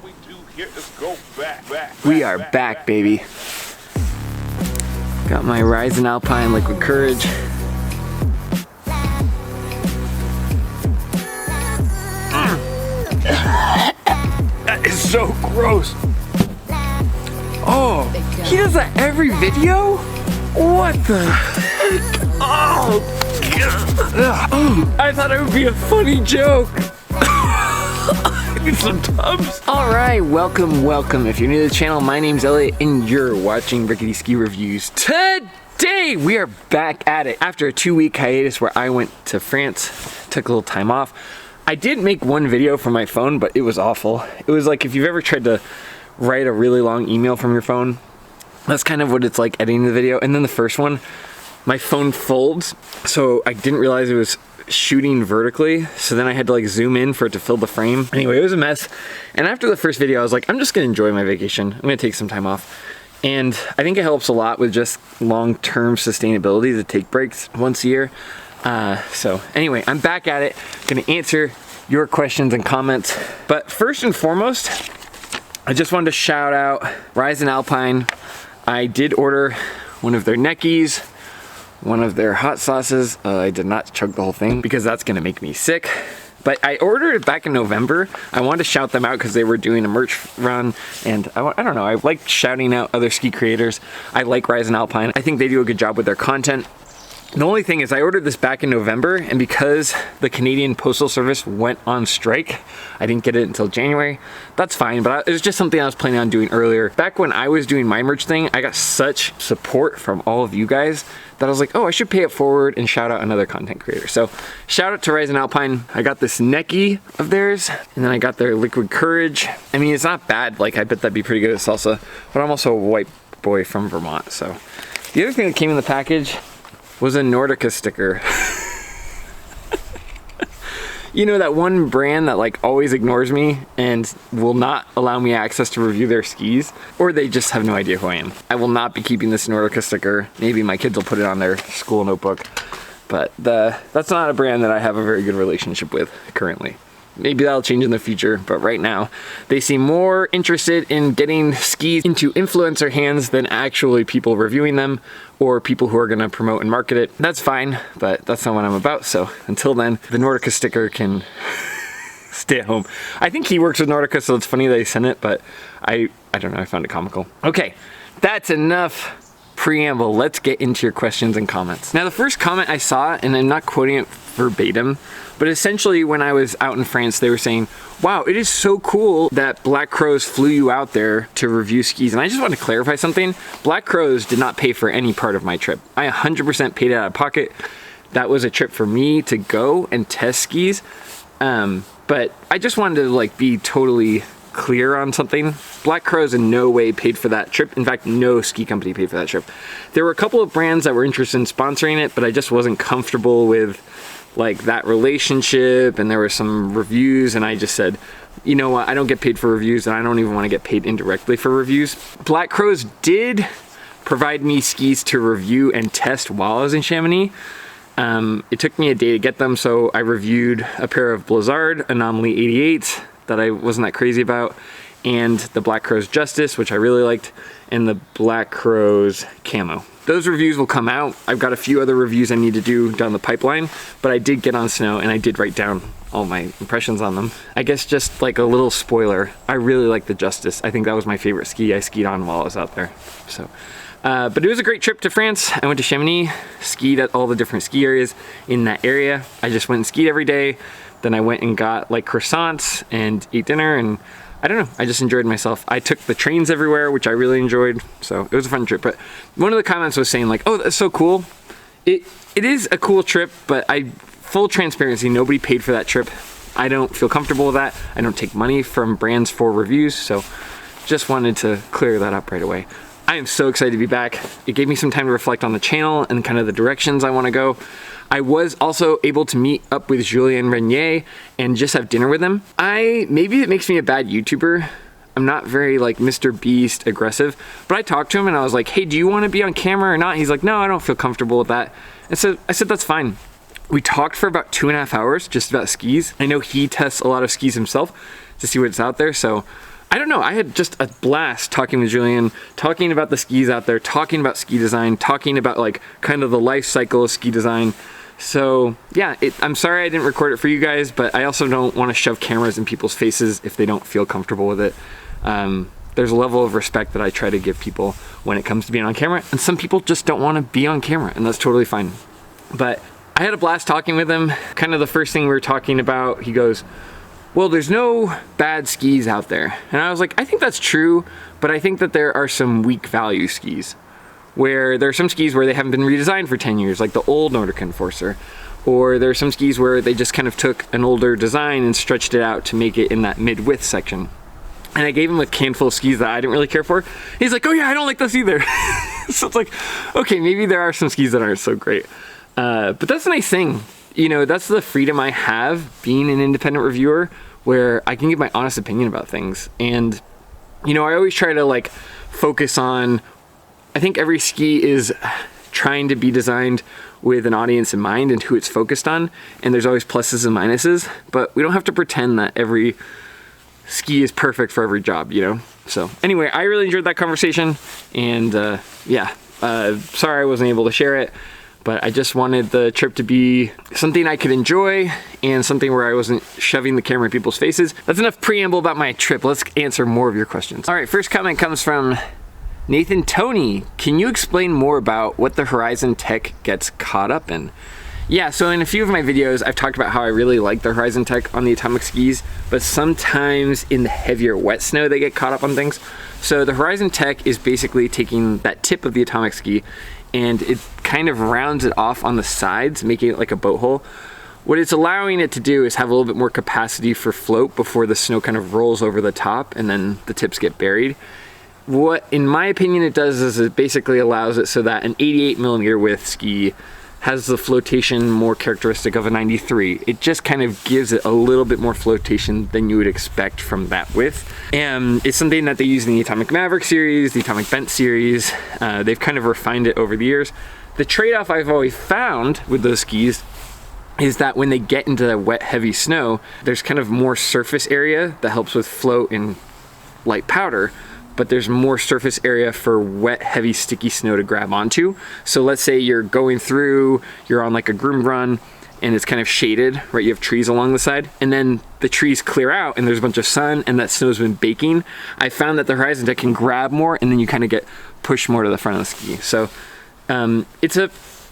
what we do here. Let's go back. We are back, baby. Got my Rising Alpine Liquid Courage. That is so gross. Oh, he does that every video? What the heck? Oh, I thought it would be a funny joke. I need some tubs. All right, welcome. If you're new to the channel, my name's Elliott and you're watching Rickety Ski Reviews. Today, we are back at it. After a 2-week hiatus where I went to France, took a little time off. I did make one video from my phone, but it was awful. It was like if you've ever tried to write a really long email from your phone, that's kind of what it's like editing the video. And then the first one, my phone folds, so I didn't realize it was shooting vertically, so then I had to like zoom in for it to fill the frame. Anyway, it was a mess. And after the first video, I was like, I'm just gonna enjoy my vacation. I'm gonna take some time off. And I think it helps a lot with just long-term sustainability to take breaks once a year. So anyway, I'm back at it, gonna answer your questions and comments. But first and foremost, I just wanted to shout out Rising Alpine. I did order one of their neckies, one of their hot sauces. I did not chug the whole thing because that's gonna make me sick. But I ordered it back in November. I wanted to shout them out because they were doing a merch run, and I don't know, I like shouting out other ski creators. I like Rising Alpine. I think they do a good job with their content. The only thing is I ordered this back in November, and because the Canadian Postal Service went on strike, I didn't get it until January. That's fine, but it was just something I was planning on doing earlier. Back when I was doing my merch thing, I got such support from all of you guys that I was like, oh, I should pay it forward and shout out another content creator. So shout out to Rising Alpine. I got this necky of theirs, and then I got their Liquid Courage. I mean, it's not bad. Like, I bet that'd be pretty good at salsa, but I'm also a white boy from Vermont, so. The other thing that came in the package was a Nordica sticker. You know, that one brand that like always ignores me and will not allow me access to review their skis, or they just have no idea who I am. I will not be keeping this Nordica sticker. Maybe my kids will put it on their school notebook, but that's not a brand that I have a very good relationship with currently. Maybe that'll change in the future, but right now they seem more interested in getting skis into influencer hands than actually people reviewing them or people who are gonna promote and market it. That's fine, but that's not what I'm about. So until then, the Nordica sticker can stay at home. I think he works with Nordica, so it's funny they sent it, but I don't know, I found it comical. Okay, that's enough preamble. Let's get into your questions and comments. Now, the first comment I saw, and I'm not quoting it verbatim, but essentially when I was out in France, they were saying, wow, it is so cool that Black Crows flew you out there to review skis. And I just want to clarify something. Black Crows did not pay for any part of my trip. I 100% paid out of pocket. That was a trip for me to go and test skis. But I just wanted to like be totally clear on something. Black Crows in no way paid for that trip. In fact, no ski company paid for that trip. There were a couple of brands that were interested in sponsoring it, but I just wasn't comfortable with like that relationship, and there were some reviews, and I just said, you know what, I don't get paid for reviews, and I don't even want to get paid indirectly for reviews. Black Crows did provide me skis to review and test while I was in Chamonix. It took me a day to get them, so I reviewed a pair of Blizzard Anomaly 88s that I wasn't that crazy about, and the Black Crows Justice, which I really liked, and the Black Crows Camo. Those reviews will come out. I've got a few other reviews I need to do down the pipeline, but I did get on snow and I did write down all my impressions on them. I guess just like a little spoiler, I really like the Justice. I think that was my favorite ski I skied on while I was out there. So, but it was a great trip to France. I went to Chamonix, skied at all the different ski areas in that area. I just went and skied every day. Then I went and got like croissants and ate dinner, and I don't know, I just enjoyed myself. I took the trains everywhere, which I really enjoyed, so it was a fun trip. But one of the comments was saying like, oh, that's so cool. It is a cool trip, but full transparency, nobody paid for that trip. I don't feel comfortable with that. I don't take money from brands for reviews, so just wanted to clear that up right away. I am so excited to be back. It gave me some time to reflect on the channel and kind of the directions I want to go. I was also able to meet up with Julien and Regnier and just have dinner with them. Maybe it makes me a bad YouTuber. I'm not very like Mr. Beast aggressive, but I talked to him and I was like, hey, do you want to be on camera or not? He's like, no, I don't feel comfortable with that. And so I said, that's fine. We talked for about 2.5 hours just about skis. I know he tests a lot of skis himself to see what's out there, so I don't know, I had just a blast talking with Julien, talking about the skis out there, talking about ski design, talking about like kind of the life cycle of ski design. So yeah, I'm sorry I didn't record it for you guys, but I also don't want to shove cameras in people's faces if they don't feel comfortable with it. There's a level of respect that I try to give people when it comes to being on camera, and some people just don't want to be on camera, and that's totally fine. But I had a blast talking with him. Kind of the first thing we were talking about, he goes, well, there's no bad skis out there. And I was like, I think that's true, but I think that there are some weak value skis, where there are some skis where they haven't been redesigned for 10 years, like the old Nordic Enforcer. Or there are some skis where they just kind of took an older design and stretched it out to make it in that mid-width section. And I gave him a handful of skis that I didn't really care for. He's like, oh yeah, I don't like those either. So it's like, okay, maybe there are some skis that aren't so great. But that's a nice thing. You know, that's the freedom I have being an independent reviewer, where I can give my honest opinion about things. And, you know, I always try to like focus on, I think every ski is trying to be designed with an audience in mind and who it's focused on. And there's always pluses and minuses, but we don't have to pretend that every ski is perfect for every job, you know? So anyway, I really enjoyed that conversation, and yeah, sorry I wasn't able to share it, but I just wanted the trip to be something I could enjoy and something where I wasn't shoving the camera in people's faces. That's enough preamble about my trip. Let's answer more of your questions. All right, first comment comes from Nathan Tony. Can you explain more about what the Horizon Tech gets caught up in? Yeah, so in a few of my videos, I've talked about how I really like the Horizon Tech on the Atomic skis, but sometimes in the heavier wet snow, they get caught up on things. So the Horizon Tech is basically taking that tip of the Atomic ski and it kind of rounds it off on the sides, making it like a boat hole. What it's allowing it to do is have a little bit more capacity for float before the snow kind of rolls over the top and then the tips get buried. What, in my opinion, it does is it basically allows it so that an 88mm width ski has the flotation more characteristic of a 93. It just kind of gives it a little bit more flotation than you would expect from that width. And it's something that they use in the Atomic Maverick series, the Atomic Bent series. They've kind of refined it over the years. The trade-off I've always found with those skis is that when they get into the wet, heavy snow, there's kind of more surface area that helps with float and light powder, but there's more surface area for wet, heavy, sticky snow to grab onto. So let's say you're going through, you're on like a groomed run and it's kind of shaded, right? You have trees along the side and then the trees clear out and there's a bunch of sun and that snow's been baking. I found that the Horizon Tech can grab more and then you kind of get pushed more to the front of the ski. So it's a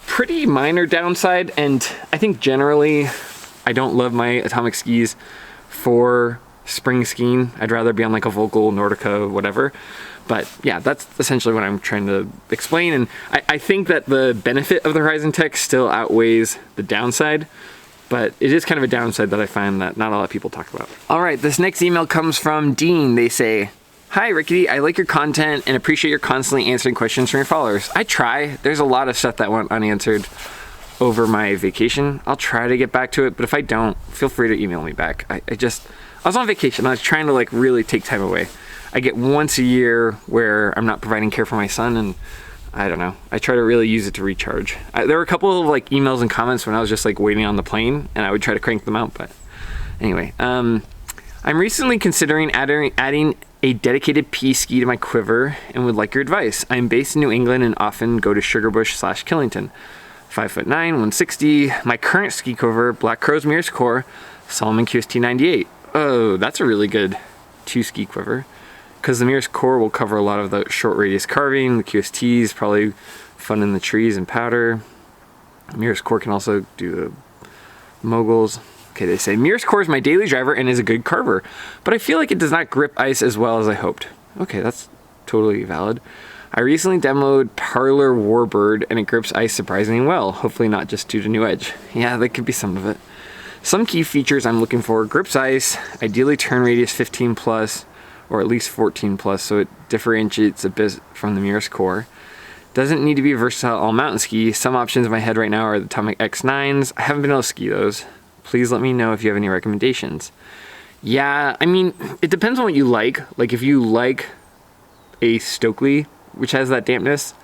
pretty minor downside, and I think generally I don't love my Atomic skis for spring skiing. I'd rather be on like a Volkl, Nordica, whatever. But yeah, that's essentially what I'm trying to explain. And I think that the benefit of the Horizon Tech still outweighs the downside, but it is kind of a downside that I find that not a lot of people talk about. All right, this next email comes from Dean. They say, hi Rickety, I like your content and appreciate your constantly answering questions from your followers. I try. There's a lot of stuff that went unanswered over my vacation. I'll try to get back to it, but if I don't, feel free to email me back. I was on vacation. I was trying to like really take time away. I get once a year where I'm not providing care for my son, and I don't know. I try to really use it to recharge. There were a couple of like emails and comments when I was just like waiting on the plane, and I would try to crank them out. But anyway, I'm recently considering adding a dedicated P ski to my quiver and would like your advice. I'm based in New England and often go to Sugarbush/Killington. 5'9", 160. My current ski quiver, Black Crow's Mears Core, Salomon QST 98. Oh, that's a really good 2-ski quiver, because the Mears Core will cover a lot of the short radius carving. The QST is probably fun in the trees and powder. Mears Core can also do the moguls. Okay, they say Mears Core is my daily driver and is a good carver, but I feel like it does not grip ice as well as I hoped. Okay, that's totally valid. I recently demoed Parlor Warbird and it grips ice surprisingly well, hopefully not just due to new edge. Yeah, that could be some of it. Some key features I'm looking for: grips ice, ideally turn radius 15 plus, or at least 14 plus, so it differentiates a bit from the Mears Core. Doesn't need to be a versatile all mountain ski. Some options in my head right now are the Atomic X9s. I haven't been able to ski those. Please let me know if you have any recommendations. Yeah, I mean, it depends on what you like. Like if you like a Stockli, which has that dampness,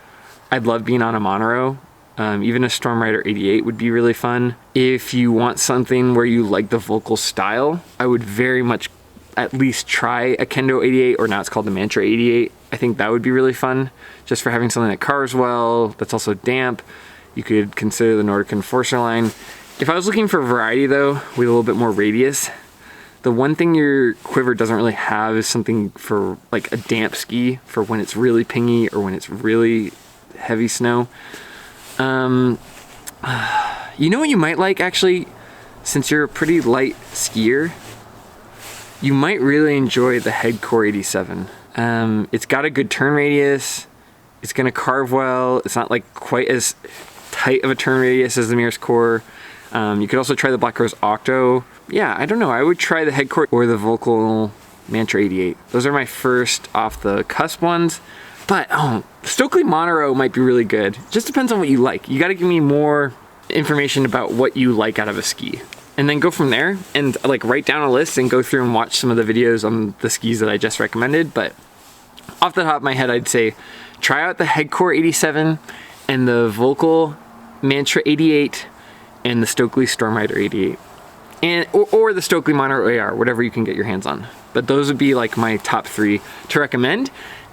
I'd love being on a Montero. Even a Storm Rider 88 would be really fun. If you want something where you like the Volkl style, I would very much at least try a Kendo 88, or now it's called the Mantra 88. I think that would be really fun, just for having something that carves well, that's also damp. You could consider the Nordic Enforcer line. If I was looking for variety though, with a little bit more radius, the one thing your quiver doesn't really have is something for like a damp ski for when it's really pingy or when it's really heavy snow. You know what you might like actually, since you're a pretty light skier, you might really enjoy the Headcore 87. It's got a good turn radius, it's gonna carve well, it's not like quite as tight of a turn radius as the Mears Core. You could also try the Black Rose Octo. Yeah, I don't know, I would try the Headcore or the Volkl Mantra 88. Those are my first off the cusp ones. But Stockli Montero might be really good. Just depends on what you like. You gotta give me more information about what you like out of a ski. And then go from there and like write down a list and go through and watch some of the videos on the skis that I just recommended. But off the top of my head, I'd say try out the Headcore 87 and the Volkl Mantra 88 and the Stockli Stormrider 88. And or the Stockli Montero AR, whatever you can get your hands on. But those would be like my top 3 to recommend.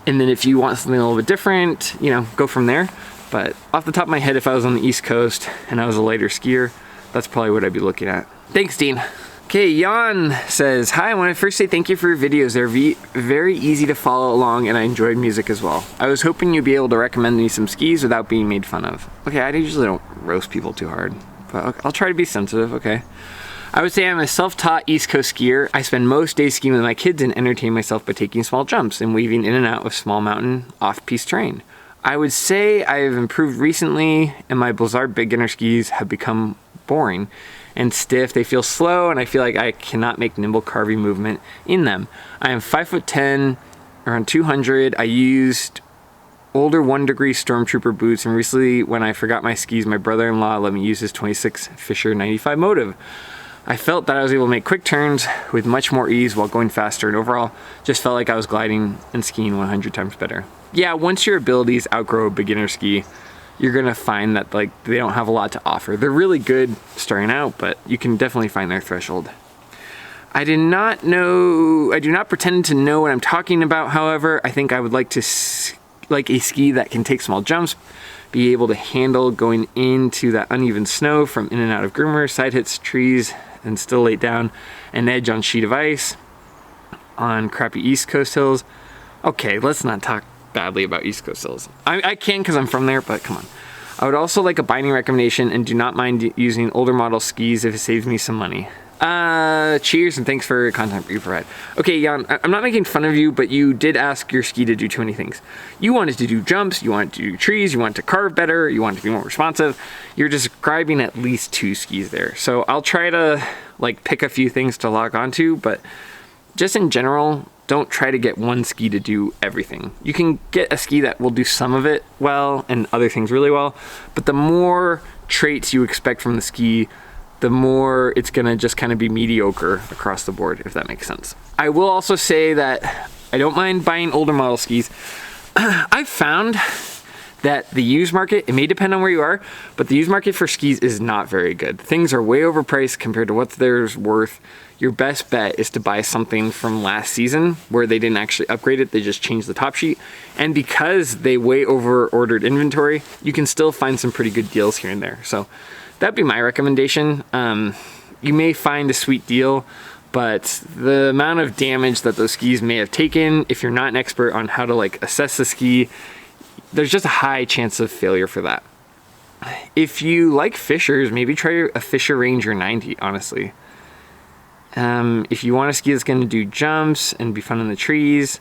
And then if you want something a little bit different, you know, go from there. But off the top of my head, if I was on the East Coast and I was a lighter skier, that's probably what I'd be looking at. Thanks, Dean. Okay, Jan says, hi, I want to first say thank you for your videos. They're very easy to follow along, and I enjoyed music as well. I was hoping you'd be able to recommend me some skis without being made fun of. Okay, I usually don't roast people too hard, but I'll try to be sensitive, okay. I would say I'm a self-taught East Coast skier. I spend most days skiing with my kids and entertain myself by taking small jumps and weaving in and out of small mountain off-piste terrain. I would say I've improved recently, and my Blizzard beginner skis have become boring and stiff. They feel slow, and I feel like I cannot make nimble carving movement in them. I am 5'10", around 200. I used older 1 degree Stormtrooper boots, and recently when I forgot my skis, my brother-in-law let me use his 26 Fisher 95 motive. I felt that I was able to make quick turns with much more ease while going faster, and overall just felt like I was gliding and skiing 100 times better. Yeah, once your abilities outgrow a beginner ski, you're gonna find that like they don't have a lot to offer. They're really good starting out, but you can definitely find their threshold. I do not pretend to know what I'm talking about. However, I think I would like a ski that can take small jumps, be able to handle going into that uneven snow from in and out of groomers, side hits, trees, and still lay down an edge on sheet of ice on crappy East Coast hills. Okay, let's not talk badly about East Coast hills. I can because I'm from there, but come on. I would also like a binding recommendation and do not mind using older model skis if it saves me some money. Cheers and thanks for your content you provide. Okay, Jan, I'm not making fun of you, but you did ask your ski to do too many things. You wanted to do jumps, you wanted to do trees, you wanted to carve better, you wanted to be more responsive. You're describing at least 2 skis there. So I'll try to like pick a few things to log onto, but just in general, don't try to get one ski to do everything. You can get a ski that will do some of it well and other things really well, but the more traits you expect from the ski, the more it's gonna just kind of be mediocre across the board, if that makes sense. I will also say that I don't mind buying older model skis. I've found that the used market, it may depend on where you are, but the used market for skis is not very good. Things are way overpriced compared to what they're worth. Your best bet is to buy something from last season where they didn't actually upgrade it, they just changed the top sheet. And because they way over ordered inventory, you can still find some pretty good deals here and there. So that'd be my recommendation. You may find a sweet deal, but the amount of damage that those skis may have taken, if you're not an expert on how to like assess the ski, there's just a high chance of failure for that. If you like Fishers, maybe try a Fisher Ranger 90, honestly. If you want a ski that's gonna do jumps and be fun in the trees,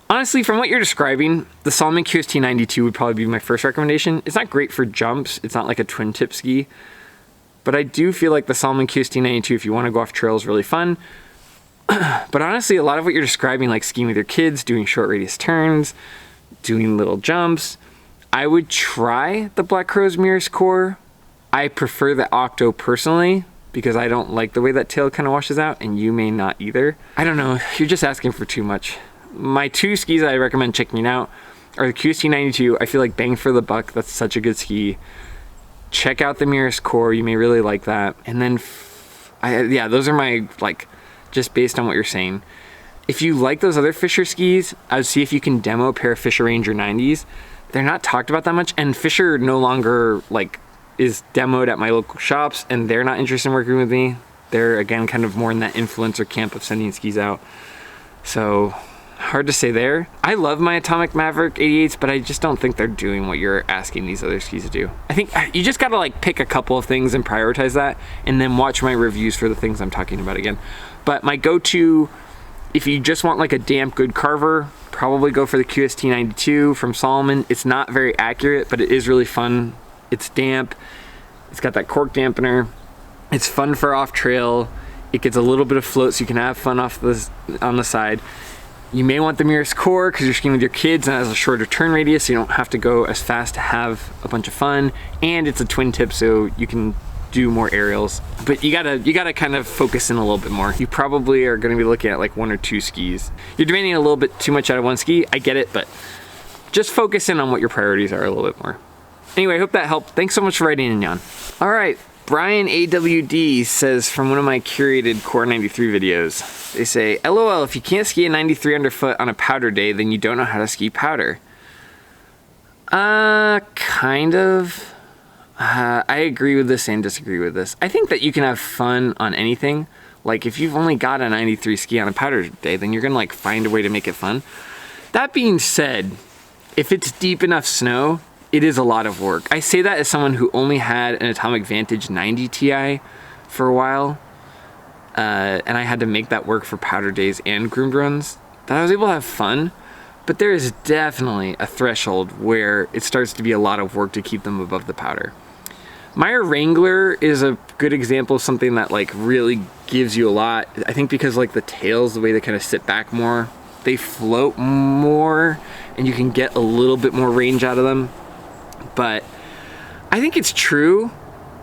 honestly, from what you're describing, the Salomon QST 92 would probably be my first recommendation. It's not great for jumps, it's not like a twin tip ski, but I do feel like the Salomon QST 92, if you wanna go off trail, is really fun. But honestly, a lot of what you're describing, like skiing with your kids, doing short radius turns, doing little jumps, I would try the Black Crow's Mears Core. I prefer the Octo personally, because I don't like the way that tail kind of washes out, and you may not either. I don't know, you're just asking for too much. My 2 skis that I recommend checking out are the QST 92. I feel like bang for the buck, that's such a good ski. Check out the Mears Core, you may really like that. And then, yeah, those are my like just based on what you're saying. If you like those other Fischer skis, I would see if you can demo a pair of Fischer Ranger 90s. They're not talked about that much, and Fischer no longer like is demoed at my local shops, and they're not interested in working with me. They're, again, kind of more in that influencer camp of sending skis out. So, hard to say there. I love my Atomic Maverick 88s, but I just don't think they're doing what you're asking these other skis to do. I think you just gotta like pick a couple of things and prioritize that, and then watch my reviews for the things I'm talking about again. But my go-to, if you just want like a damp good carver, probably go for the QST 92 from Salomon. It's not very accurate, but it is really fun. It's damp. It's got that cork dampener. It's fun for off trail. It gets a little bit of float so you can have fun on the side. You may want the Mirror's Core because you're skiing with your kids and it has a shorter turn radius, so you don't have to go as fast to have a bunch of fun. And it's a twin tip, so you can do more aerials. But you gotta kind of focus in a little bit more. You probably are gonna be looking at like 1 or 2 skis. You're demanding a little bit too much out of one ski, I get it, but just focus in on what your priorities are a little bit more. Anyway, I hope that helped. Thanks so much for writing in, Jan. All right, Brian AWD says from one of my curated Core 93 videos, they say, LOL, if you can't ski a 93 underfoot on a powder day, then you don't know how to ski powder. Kind of. I agree with this and disagree with this. I think that you can have fun on anything. Like if you've only got a 93 ski on a powder day, then you're gonna like find a way to make it fun. That being said, if it's deep enough snow, it is a lot of work. I say that as someone who only had an Atomic Vantage 90 Ti for a while, and I had to make that work for powder days and groomed runs, that I was able to have fun, but there is definitely a threshold where it starts to be a lot of work to keep them above the powder. Meier Wrangler is a good example of something that like really gives you a lot. I think because like the tails, the way they kind of sit back more, they float more and you can get a little bit more range out of them. But I think it's true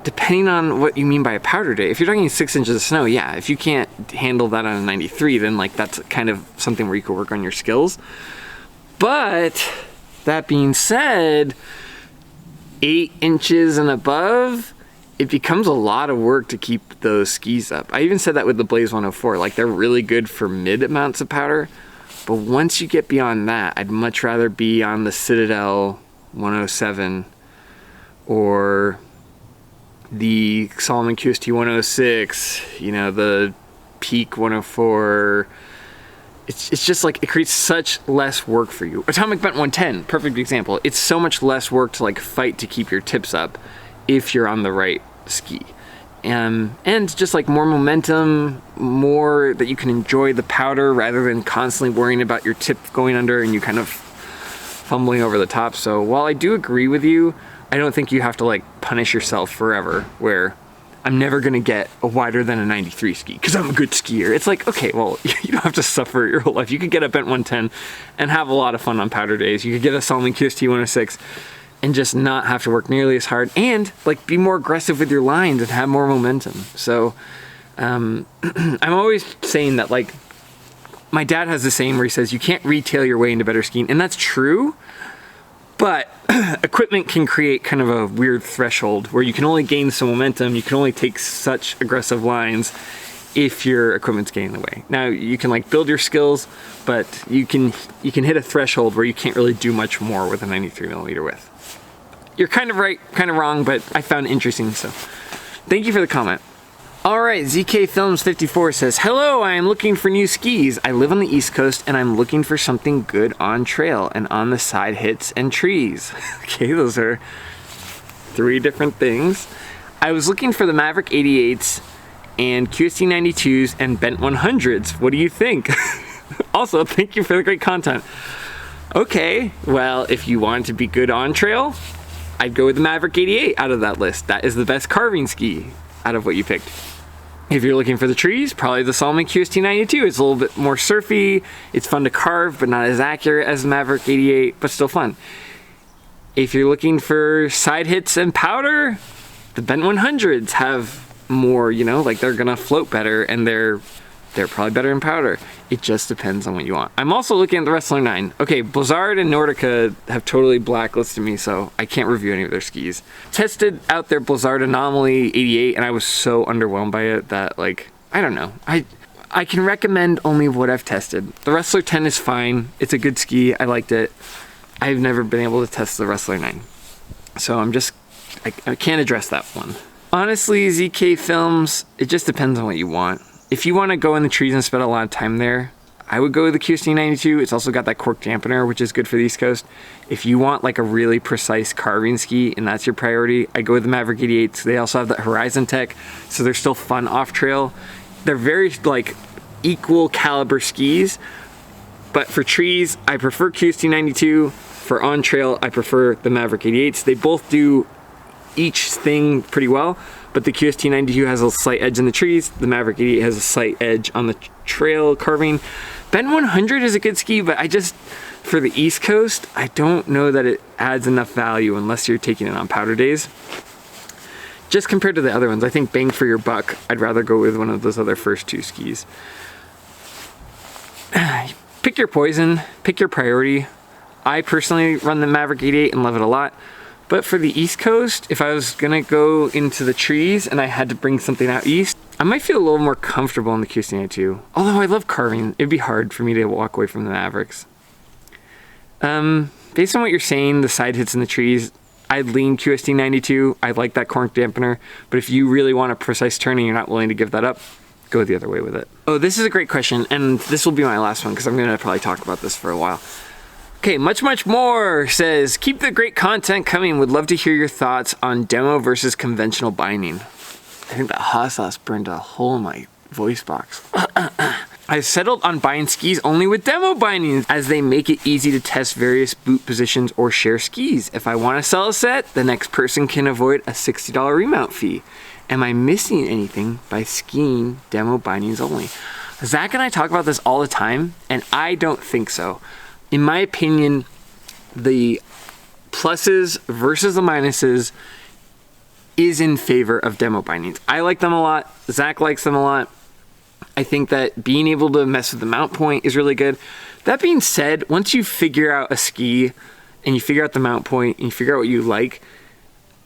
depending on what you mean by a powder day. If you're talking 6 inches of snow, yeah, if you can't handle that on a 93, then like that's kind of something where you could work on your skills. But that being said, 8 inches and above, it becomes a lot of work to keep those skis up. I even said that with the Blaze 104, like they're really good for mid amounts of powder, but once you get beyond that, I'd much rather be on the Citadel 107 or the Salomon QST 106, you know, the Peak 104. It's just like, it creates such less work for you. Atomic Bent 110, perfect example. It's so much less work to like fight to keep your tips up if you're on the right ski. And just like more momentum, more that you can enjoy the powder rather than constantly worrying about your tip going under and you kind of fumbling over the top. So while I do agree with you, I don't think you have to like punish yourself forever where I'm never gonna get a wider than a 93 ski because I'm a good skier. It's like, okay, well, you don't have to suffer your whole life. You could get a Bent 110 and have a lot of fun on powder days. You could get a Salomon QST 106 and just not have to work nearly as hard and like be more aggressive with your lines and have more momentum. So I'm always saying that, like, my dad has the saying where he says you can't retail your way into better skiing, and that's true, but equipment can create kind of a weird threshold where you can only gain some momentum, you can only take such aggressive lines if your equipment's getting in the way. Now you can like build your skills, but you can hit a threshold where you can't really do much more with a 93mm width. You're kind of right, kind of wrong, but I found it interesting, so thank you for the comment. All right, ZK Films 54 says, hello, I am looking for new skis. I live on the East Coast and I'm looking for something good on trail and on the side hits and trees. Okay, those are 3 different things. I was looking for the Maverick 88s and QST 92s and Bent 100s. What do you think? Also, thank you for the great content. Okay, well, if you want to be good on trail, I'd go with the Maverick 88 out of that list. That is the best carving ski out of what you picked. If you're looking for the trees, probably the Salomon QST 92. It's a little bit more surfy, it's fun to carve, but not as accurate as the Maverick 88, but still fun. If you're looking for side hits and powder, the Bent 100s have more, you know, like they're gonna float better and they're probably better in powder. It just depends on what you want. I'm also looking at the Wrestler 9. Okay, Blizzard and Nordica have totally blacklisted me, so I can't review any of their skis. Tested out their Blizzard Anomaly 88, and I was so underwhelmed by it that, like, I don't know. I can recommend only what I've tested. The Wrestler 10 is fine. It's a good ski. I liked it. I've never been able to test the Wrestler 9. So I can't address that one. Honestly, ZK films, it just depends on what you want. If you want to go in the trees and spend a lot of time there, I would go with the QST 92. It's also got that cork dampener, which is good for the East Coast. If you want like a really precise carving ski and that's your priority, I go with the Maverick 88s. They also have that Horizon Tech, so they're still fun off trail. They're very like equal caliber skis, but for trees, I prefer QST 92. For on trail, I prefer the Maverick 88s. They both do each thing pretty well, but the QST 92 has a slight edge in the trees. The Maverick 88 has a slight edge on the trail carving. Bend 100 is a good ski, but for the East Coast, I don't know that it adds enough value unless you're taking it on powder days. Just compared to the other ones, I think bang for your buck, I'd rather go with one of those other first two skis. Pick your poison, pick your priority. I personally run the Maverick 88 and love it a lot. But for the East Coast, if I was gonna go into the trees and I had to bring something out east, I might feel a little more comfortable in the QST 92. Although I love carving, it'd be hard for me to walk away from the Mavericks. Based on what you're saying, the side hits in the trees, I'd lean QST 92. I like that cork dampener, but if you really want a precise turn and you're not willing to give that up, go the other way with it. Oh, this is a great question, and this will be my last one because I'm gonna probably talk about this for a while. Okay, much more says, keep the great content coming. Would love to hear your thoughts on demo versus conventional binding. I think that hot sauce burned a hole in my voice box. I've settled on buying skis only with demo bindings as they make it easy to test various boot positions or share skis. If I want to sell a set, the next person can avoid a $60 remount fee. Am I missing anything by skiing demo bindings only? Zach and I talk about this all the time, and I don't think so. In my opinion, the pluses versus the minuses is in favor of demo bindings. I like them a lot. Zach likes them a lot. I think that being able to mess with the mount point is really good. That being said, once you figure out a ski and you figure out the mount point and you figure out what you like,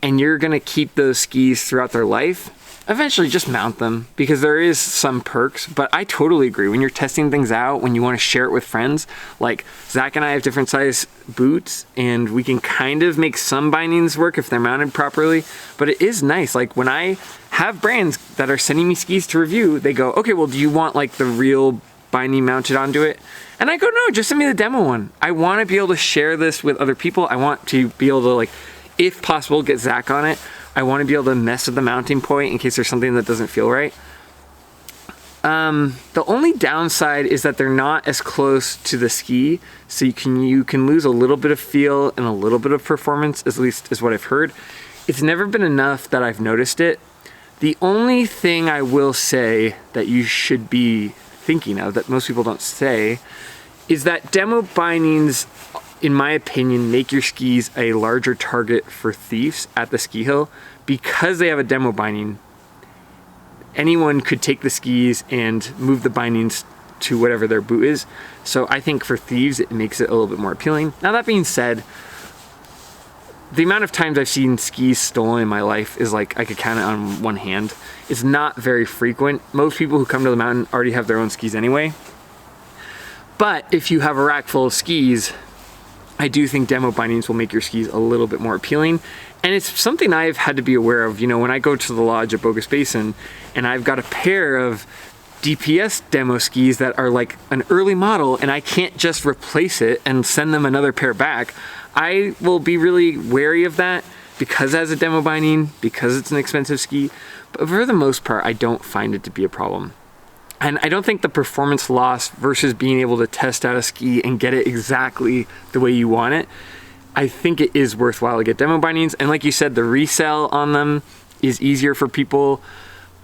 and you're gonna keep those skis throughout their life, eventually just mount them because there is some perks. But I totally agree. When you're testing things out, when you want to share it with friends, like Zach and I have different size boots and we can kind of make some bindings work if they're mounted properly, but it is nice. Like when I have brands that are sending me skis to review, they go, okay, well, do you want like the real binding mounted onto it? And I go, no, just send me the demo one. I want to be able to share this with other people. I want to be able to, like, if possible, get Zach on it. I want to be able to mess with the mounting point in case there's something that doesn't feel right. The only downside is that they're not as close to the ski, so you can lose a little bit of feel and a little bit of performance, at least is what I've heard. It's never been enough that I've noticed it. The only thing I will say that you should be thinking of that most people don't say is that demo bindings, in my opinion, make your skis a larger target for thieves at the ski hill. Because they have a demo binding, anyone could take the skis and move the bindings to whatever their boot is. So I think for thieves, it makes it a little bit more appealing. Now that being said, the amount of times I've seen skis stolen in my life is like, I could count it on one hand. It's not very frequent. Most people who come to the mountain already have their own skis anyway. But if you have a rack full of skis, I do think demo bindings will make your skis a little bit more appealing. And it's something I've had to be aware of. You know, when I go to the lodge at Bogus Basin and I've got a pair of DPS demo skis that are like an early model and I can't just replace it and send them another pair back, I will be really wary of that because it has a demo binding, because it's an expensive ski. But for the most part, I don't find it to be a problem. And I don't think the performance loss versus being able to test out a ski and get it exactly the way you want it, I think it is worthwhile to get demo bindings. And like you said, the resale on them is easier for people.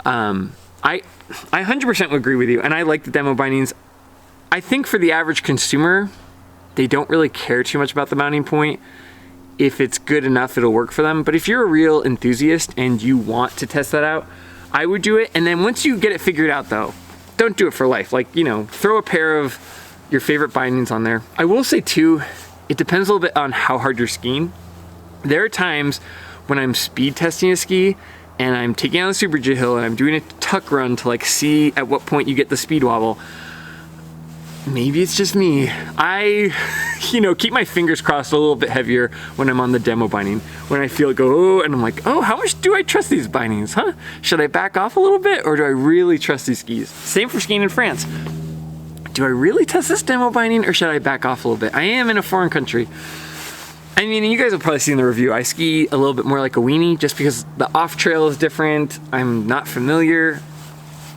I 100% would agree with you, and I like the demo bindings. I think for the average consumer, they don't really care too much about the mounting point. If it's good enough, it'll work for them. But if you're a real enthusiast and you want to test that out, I would do it. And then once you get it figured out though, don't do it for life. Like, you know, throw a pair of your favorite bindings on there. I will say too, it depends a little bit on how hard you're skiing. There are times when I'm speed testing a ski and I'm taking on the Super G hill and I'm doing a tuck run to like see at what point you get the speed wobble. Maybe it's just me. I, keep my fingers crossed a little bit heavier when I'm on the demo binding. When I feel it go, oh, and I'm like, oh, how much do I trust these bindings, huh? Should I back off a little bit, or do I really trust these skis? Same for skiing in France. Do I really test this demo binding, or should I back off a little bit? I am in a foreign country. I mean, you guys have probably seen the review. I ski a little bit more like a weenie just because the off trail is different. I'm not familiar.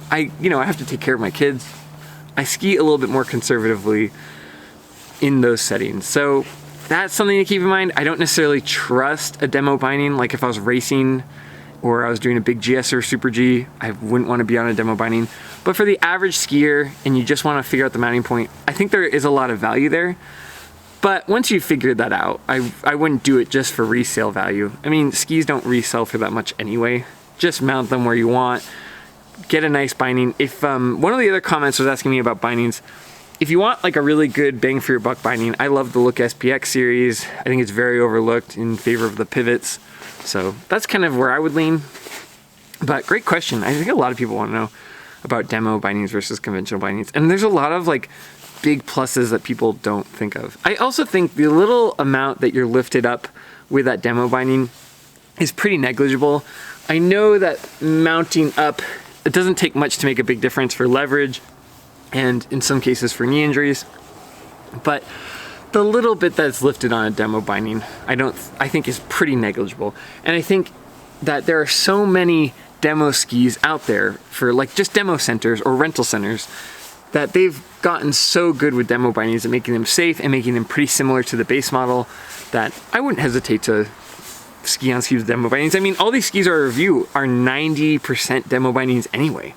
I have to take care of my kids. I ski a little bit more conservatively in those settings. So that's something to keep in mind. I don't necessarily trust a demo binding. Like if I was racing or I was doing a big GS or Super G, I wouldn't want to be on a demo binding. But for the average skier and you just want to figure out the mounting point, I think there is a lot of value there. But once you figured that out, I wouldn't do it just for resale value. I mean, skis don't resell for that much anyway. Just mount them where you want. Get a nice binding. If one of the other comments was asking me about bindings, if you want like a really good bang for your buck binding, I love the Look SPX series. I think it's very overlooked in favor of the pivots. So that's kind of where I would lean. But great question. I think a lot of people want to know about demo bindings versus conventional bindings. And there's a lot of like big pluses that people don't think of. I also think the little amount that you're lifted up with that demo binding is pretty negligible. I know that mounting up, it doesn't take much to make a big difference for leverage and in some cases for knee injuries, but the little bit that's lifted on a demo binding, I think is pretty negligible. And I think that there are so many demo skis out there for like just demo centers or rental centers that they've gotten so good with demo bindings and making them safe and making them pretty similar to the base model that I wouldn't hesitate to ski on skis with demo bindings. I mean, all these skis I review are 90% demo bindings anyway.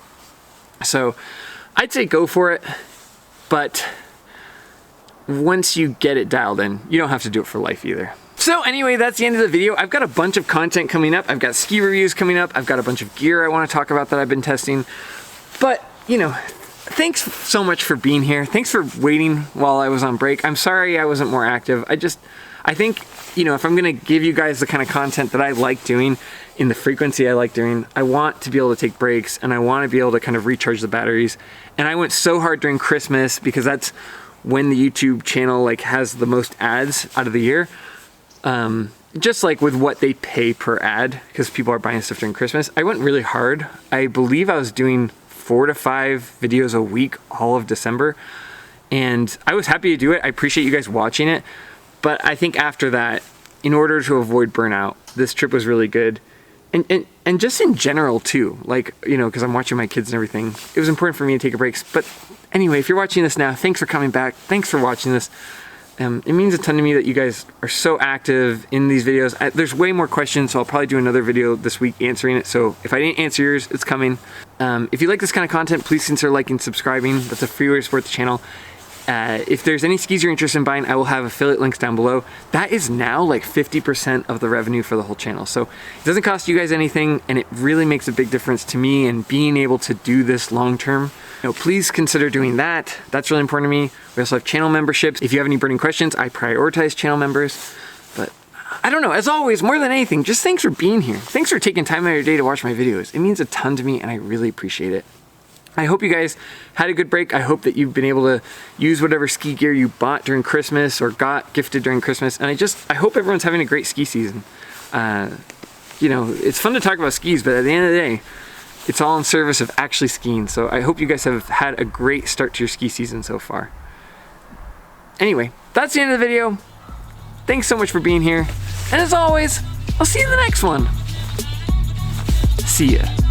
So I'd say go for it, but once you get it dialed in, you don't have to do it for life either. So anyway, that's the end of the video. I've got a bunch of content coming up. I've got ski reviews coming up. I've got a bunch of gear I want to talk about that I've been testing. But, thanks so much for being here. Thanks for waiting while I was on break. I'm sorry I wasn't more active. I think, if I'm gonna give you guys the kind of content that I like doing in the frequency I like doing, I want to be able to take breaks and I want to be able to kind of recharge the batteries. And I went so hard during Christmas because that's when the YouTube channel like has the most ads out of the year. Just like with what they pay per ad, because people are buying stuff during Christmas. I went really hard. I believe I was doing 4 to 5 videos a week all of December. And I was happy to do it. I appreciate you guys watching it. But I think after that, in order to avoid burnout, this trip was really good. And just in general too, like, because I'm watching my kids and everything, it was important for me to take a break. But anyway, if you're watching this now, thanks for coming back. Thanks for watching this. It means a ton to me that you guys are so active in these videos. There's way more questions, so I'll probably do another video this week answering it. So if I didn't answer yours, it's coming. If you like this kind of content, please consider liking and subscribing. That's a free way to support the channel. If there's any skis you're interested in buying, I will have affiliate links down below. That is now like 50% of the revenue for the whole channel. So it doesn't cost you guys anything, and it really makes a big difference to me and being able to do this long term. Please consider doing that. That's really important to me. We also have channel memberships. If you have any burning questions, I prioritize channel members. But I don't know, as always, more than anything, just thanks for being here. Thanks for taking time out of your day to watch my videos. It means a ton to me and I really appreciate it. I hope you guys had a good break. I hope that you've been able to use whatever ski gear you bought during Christmas or got gifted during Christmas. And I hope everyone's having a great ski season. It's fun to talk about skis, but at the end of the day, it's all in service of actually skiing. So I hope you guys have had a great start to your ski season so far. Anyway, that's the end of the video. Thanks so much for being here. And as always, I'll see you in the next one. See ya.